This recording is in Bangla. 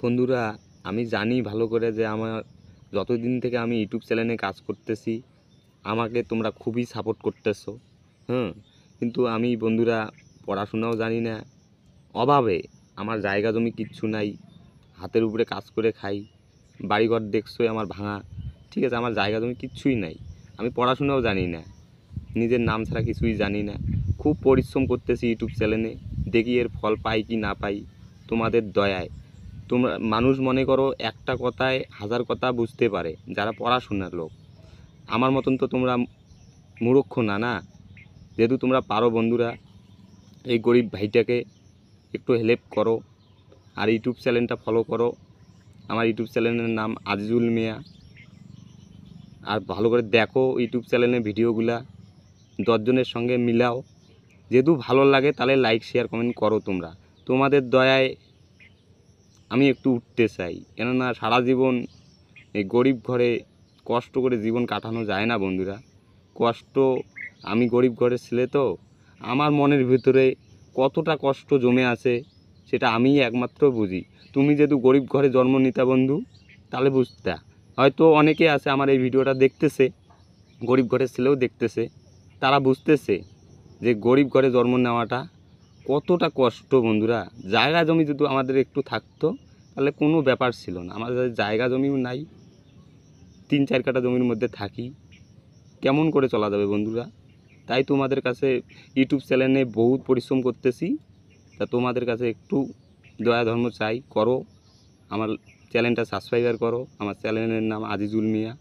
বন্ধুরা, আমি জানি ভালো করে যে আমার যতদিন থেকে আমি ইউটিউব চ্যানেলে কাজ করতেছি আমাকে তোমরা খুবই সাপোর্ট করতেছো। কিন্তু আমি বন্ধুরা পড়াশোনাও জানি না, অভাবে আমার জায়গা জমি কিচ্ছু নাই, হাতের উপরে কাজ করে খাই, বাড়িঘর দেখছোই আমার ভাঙা। ঠিক আছে, আমার জায়গা জমি কিচ্ছুই নাই, আমি পড়াশোনাও জানি না, নিজের নাম ছাড়া কিছুই জানি না। খুব পরিশ্রম করতেছি ইউটিউব চ্যানেলে, দেখি এর ফল পাই কি না পাই তোমাদের দয়ায়। তোমরা মানুষ মনে করো একটা কথায় হাজার কথা বুঝতে পারে যারা পড়াশোনার লোক। আমার মতন তো তোমরা মূর্খ না, না? যেহেতু তোমরা পারো বন্ধুরা, এই গরিব ভাইটাকে একটু হেল্প করো আর ইউটিউব চ্যানেলটা ফলো করো। আমার ইউটিউব চ্যানেলের নাম আজিজুল মিয়া। আর ভালো করে দেখো ইউটিউব চ্যানেলের ভিডিওগুলা, 10 জনের সঙ্গে মিলাও। যেহেতু ভালো লাগে তাহলে লাইক শেয়ার কমেন্ট করো। তোমাদের দয়ায় আমি একটু উঠতে চাই, কেননা সারা জীবন এই গরিব ঘরে কষ্ট করে জীবন কাটানো যায় না বন্ধুরা। কষ্ট, আমি গরিব ঘরের ছেলে তো, আমার মনের ভিতরে কতটা কষ্ট জমে আছে সেটা আমিই একমাত্র বুঝি। তুমি যেহেতু গরিব ঘরে জন্ম নিতা বন্ধু, তাহলে বুঝতা। হয়তো অনেকে আছে আমার এই ভিডিওটা দেখতেছে, গরিব ঘরের ছেলেও দেখতেছে, তারা বুঝতেছে যে গরিব ঘরে জন্ম নেওয়াটা কতটা কষ্ট বন্ধুরা। জায়গা জমি যদি আমাদের একটু থাকতো তাহলে কোনো ব্যাপার ছিল না। আমাদের জায়গা জমিও নাই, 3-4 কাঠা জমির মধ্যে থাকি, কেমন করে চলা যাবে বন্ধুরা? তাই তোমাদের কাছে ইউটিউব চ্যানেলে বহুত পরিশ্রম করতেছি, তা তোমাদের কাছে একটু দয়া ধর্ম চাই, করো, আমার চ্যানেলটা সাবস্ক্রাইবার করো। আমার চ্যানেলের নাম আজিজুল মিয়া।